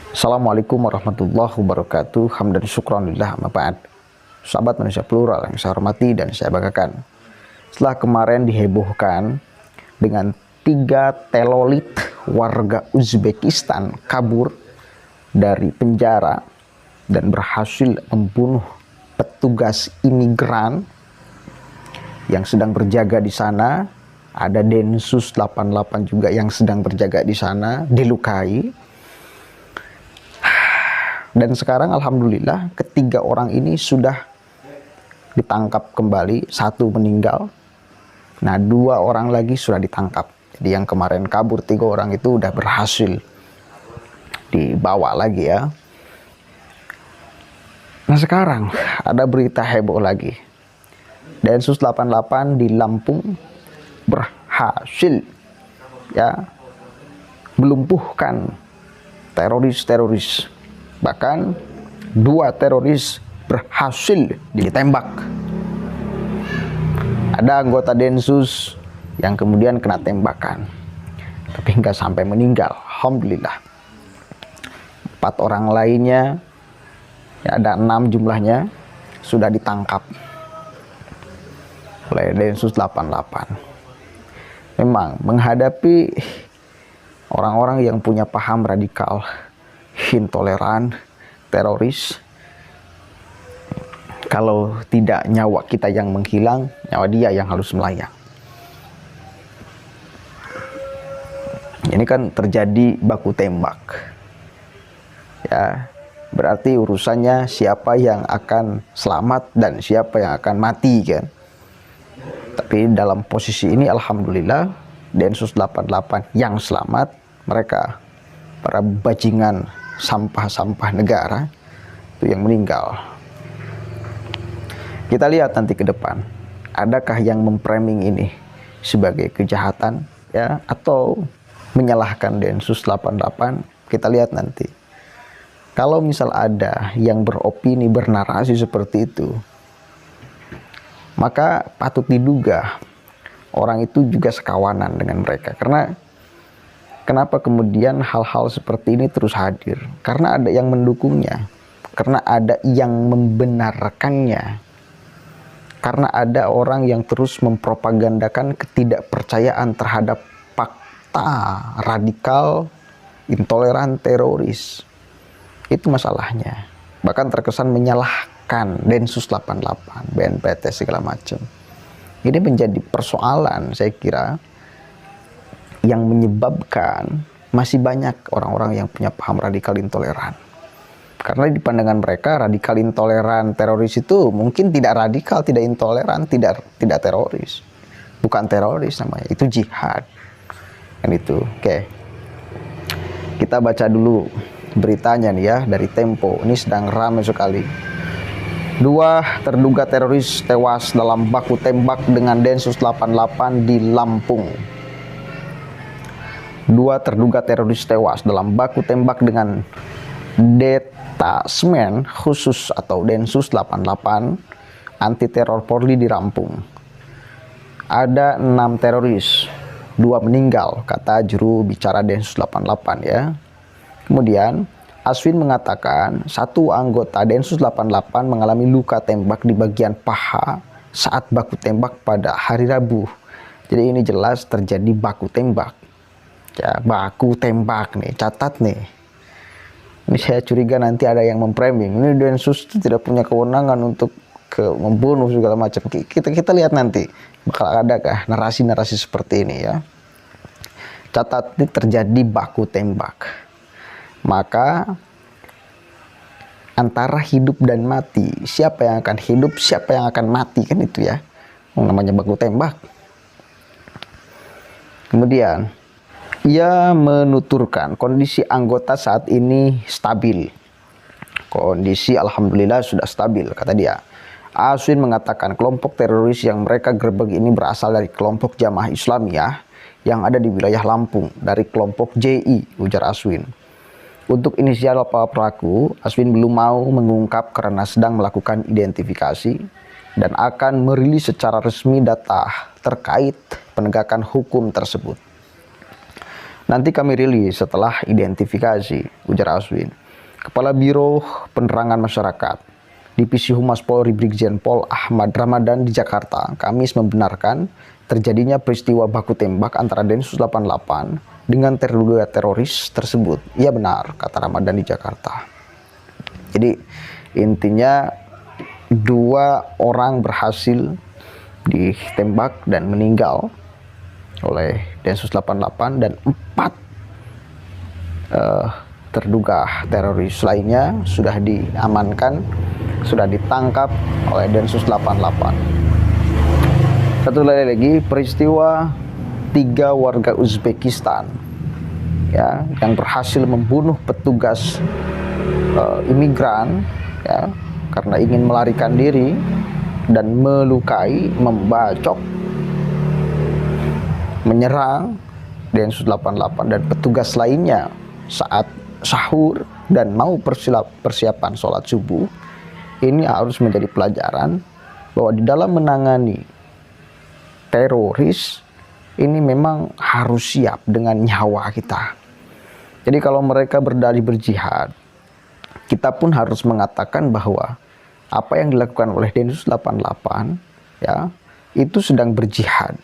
Assalamualaikum warahmatullahi wabarakatuh. Hamdan syukran lillah, amma ba'd. Sahabat manusia plural yang saya hormati dan saya banggakan. Setelah kemarin dihebohkan dengan 3 telolit warga Uzbekistan kabur dari penjara dan berhasil membunuh petugas imigran yang sedang berjaga di sana. Ada Densus 88 juga yang sedang berjaga di sana, dilukai. Dan sekarang alhamdulillah ketiga orang ini sudah ditangkap kembali, 1 meninggal. Nah 2 orang lagi sudah ditangkap. Jadi yang kemarin kabur 3 orang itu udah berhasil dibawa lagi ya. Nah sekarang ada berita heboh lagi. Densus 88 di Lampung berhasil ya melumpuhkan teroris-teroris. Bahkan 2 teroris berhasil ditembak. Ada anggota Densus yang kemudian kena tembakan, tapi nggak sampai meninggal, alhamdulillah. 4 orang lainnya, ya ada 6 jumlahnya, sudah ditangkap oleh Densus 88. Memang menghadapi orang-orang yang punya paham radikal, intoleran, teroris, kalau tidak nyawa kita yang menghilang, nyawa dia yang harus melayang. Ini kan terjadi baku tembak ya, berarti urusannya siapa yang akan selamat dan siapa yang akan mati kan. Tapi dalam posisi ini alhamdulillah Densus 88 yang selamat, mereka para bajingan sampah-sampah negara itu yang meninggal. Kita lihat nanti ke depan, adakah yang memframing ini sebagai kejahatan ya atau menyalahkan Densus 88. Kita lihat nanti. Kalau misal ada yang beropini, bernarasi seperti itu, maka patut diduga orang itu juga sekawanan dengan mereka. Karena kenapa kemudian hal-hal seperti ini terus hadir? Karena ada yang mendukungnya, karena ada yang membenarkannya, karena ada orang yang terus mempropagandakan ketidakpercayaan terhadap fakta radikal, intoleran, teroris. Itu masalahnya. Bahkan terkesan menyalahkan Densus 88, BNPT segala macam. Ini menjadi persoalan saya kira, yang menyebabkan masih banyak orang-orang yang punya paham radikal intoleran. Karena di pandangan mereka radikal intoleran teroris itu mungkin tidak radikal, tidak intoleran, tidak teroris. Bukan teroris namanya, itu jihad. Kan itu. Oke. Kita baca dulu beritanya nih ya dari Tempo. Ini sedang ramai sekali. 2 terduga teroris tewas dalam baku tembak dengan Densus 88 di Lampung. 2 terduga teroris tewas dalam baku tembak dengan Detasmen Khusus atau Densus 88 anti teror Polri di Lampung. Ada 6 teroris, 2 meninggal, kata juru bicara Densus 88 ya. Kemudian Aswin mengatakan 1 anggota Densus 88 mengalami luka tembak di bagian paha saat baku tembak pada hari Rabu. Jadi ini jelas terjadi baku tembak. Ya, baku tembak nih, catat nih. Ini saya curiga nanti ada yang memframing. Ini Densus itu tidak punya kewenangan untuk membunuh segala macam. Kita lihat nanti bakal adakah narasi-narasi seperti ini ya. Catat, ini terjadi baku tembak. Maka antara hidup dan mati, siapa yang akan hidup, siapa yang akan mati, kan itu ya. Namanya baku tembak. Kemudian ia menuturkan kondisi anggota saat ini stabil. Kondisi alhamdulillah sudah stabil, kata dia. Aswin mengatakan kelompok teroris yang mereka gerbek ini berasal dari kelompok Jamaah Islamiyah yang ada di wilayah Lampung, dari kelompok JI, ujar Aswin. Untuk inisial para pelaku, Aswin belum mau mengungkap karena sedang melakukan identifikasi dan akan merilis secara resmi data terkait penegakan hukum tersebut. Nanti kami rilis setelah identifikasi, ujar Aswin. Kepala Biro Penerangan Masyarakat, Divisi Humas Polri Brigjen Pol Ahmad Ramadan di Jakarta, Kamis membenarkan terjadinya peristiwa baku tembak antara Densus 88 dengan terduga teroris tersebut. Iya benar, kata Ramadan di Jakarta. Jadi intinya 2 orang berhasil ditembak dan meninggal oleh Densus 88 dan 4 terduga teroris lainnya sudah diamankan, sudah ditangkap oleh Densus 88. Satu lagi peristiwa 3 warga Uzbekistan ya yang berhasil membunuh petugas imigran ya karena ingin melarikan diri dan melukai, membacok, menyerang Densus 88 dan petugas lainnya saat sahur dan mau persiapan sholat subuh. Ini harus menjadi pelajaran bahwa di dalam menangani teroris ini memang harus siap dengan nyawa kita. Jadi kalau mereka berdalih berjihad, kita pun harus mengatakan bahwa apa yang dilakukan oleh Densus 88 ya itu sedang berjihad.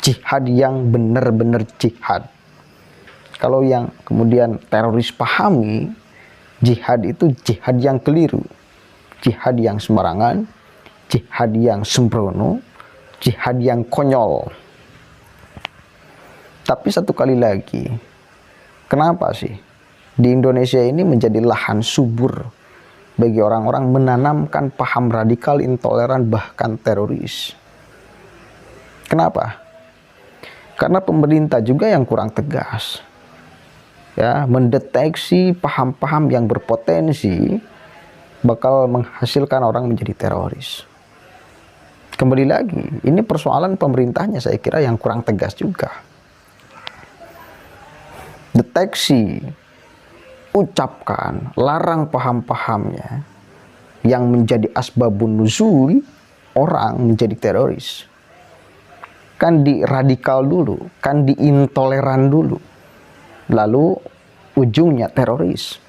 Jihad yang benar-benar jihad. Kalau yang kemudian teroris pahami, jihad itu jihad yang keliru. Jihad yang sembarangan, jihad yang sembrono, jihad yang konyol. Tapi satu kali lagi, kenapa sih di Indonesia ini menjadi lahan subur bagi orang-orang menanamkan paham radikal, intoleran, bahkan teroris? Kenapa? Karena pemerintah juga yang kurang tegas ya mendeteksi paham-paham yang berpotensi bakal menghasilkan orang menjadi teroris. Kembali lagi, ini persoalan pemerintahnya saya kira yang kurang tegas juga. Deteksi, ucapkan, larang paham-pahamnya yang menjadi asbabun nuzul orang menjadi teroris. Kan di radikal dulu, kan di intoleran dulu, lalu ujungnya teroris.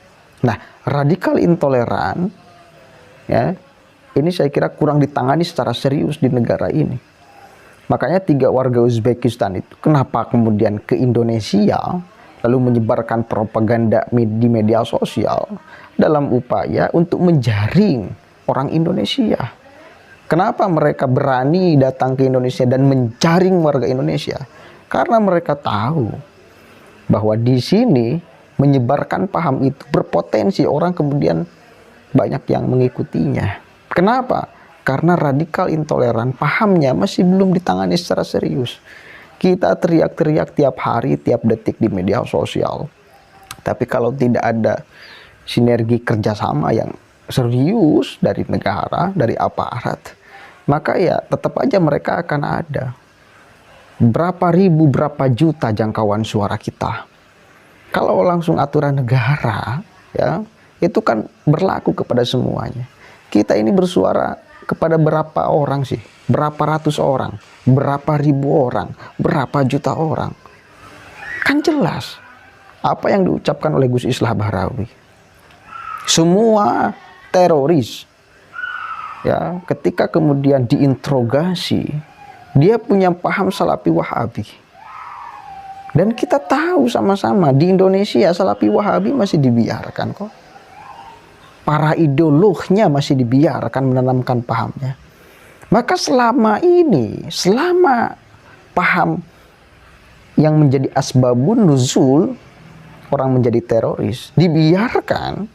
Nah, radikal intoleran ya ini saya kira kurang ditangani secara serius di negara ini. Makanya 3 warga Uzbekistan itu kenapa kemudian ke Indonesia lalu menyebarkan propaganda di media sosial dalam upaya untuk menjaring orang Indonesia. Kenapa mereka berani datang ke Indonesia dan menjaring warga Indonesia? Karena mereka tahu bahwa di sini menyebarkan paham itu berpotensi orang kemudian banyak yang mengikutinya. Kenapa? Karena radikal intoleran pahamnya masih belum ditangani secara serius. Kita teriak-teriak tiap hari, tiap detik di media sosial. Tapi kalau tidak ada sinergi kerjasama yang serius dari negara, dari aparat, maka ya tetap aja mereka akan ada. Berapa ribu, berapa juta jangkauan suara kita. Kalau langsung aturan negara, ya itu kan berlaku kepada semuanya. Kita ini bersuara kepada berapa orang sih? Berapa ratus orang? Berapa ribu orang? Berapa juta orang? Kan jelas apa yang diucapkan oleh Gus Islah Bahrawi. Semua teroris ya ketika kemudian diinterogasi dia punya paham Salafi Wahabi. Dan kita tahu sama-sama di Indonesia Salafi Wahabi masih dibiarkan kok. Para ideolognya masih dibiarkan menanamkan pahamnya. Maka selama ini, selama paham yang menjadi asbabun nuzul orang menjadi teroris dibiarkan,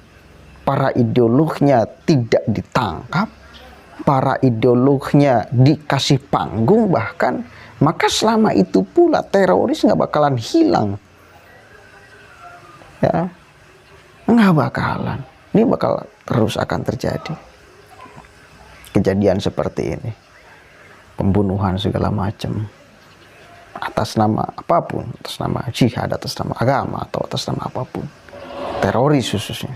para ideolognya tidak ditangkap, para ideolognya dikasih panggung bahkan, maka selama itu pula teroris nggak bakalan hilang. Ya, nggak bakalan. Ini bakal terus akan terjadi. Kejadian seperti ini. Pembunuhan segala macam. Atas nama apapun. Atas nama jihad, atas nama agama, atau atas nama apapun. Teroris khususnya.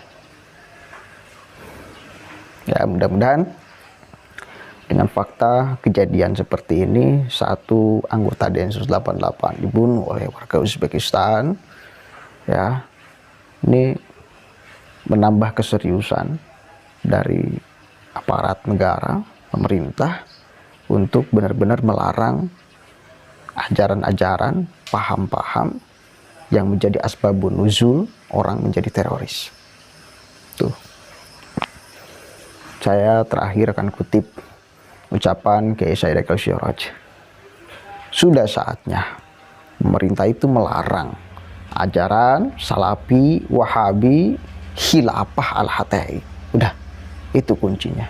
Ya mudah-mudahan Dengan fakta kejadian seperti ini, satu anggota Densus 88 dibunuh oleh warga Uzbekistan, ya, ini menambah keseriusan dari aparat negara, pemerintah, untuk benar-benar melarang ajaran-ajaran, paham-paham yang menjadi asbabun nuzul orang menjadi teroris. Tuh. Saya terakhir akan kutip ucapan Kiai Said Akil Siraj. Sudah saatnya pemerintah itu melarang ajaran Salafi, Wahabi, Khilafah Al-Hata'i. Udah, itu kuncinya.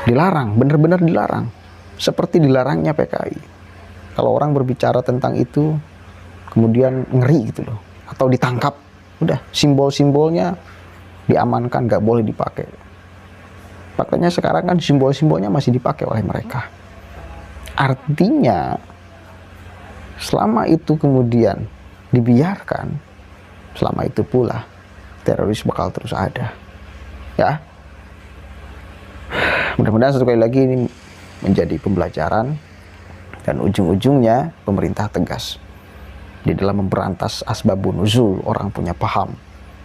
Dilarang, benar-benar dilarang. Seperti dilarangnya PKI. Kalau orang berbicara tentang itu, kemudian ngeri gitu loh. Atau ditangkap, udah simbol-simbolnya diamankan, gak boleh dipakai. Faktanya sekarang kan simbol-simbolnya masih dipakai oleh mereka. Artinya, selama itu kemudian dibiarkan, selama itu pula teroris bakal terus ada. Ya, mudah-mudahan sekali lagi ini menjadi pembelajaran dan ujung-ujungnya pemerintah tegas di dalam memberantas asbabun nuzul orang punya paham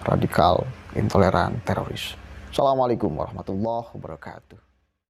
radikal, intoleran, teroris. Assalamualaikum warahmatullahi wabarakatuh.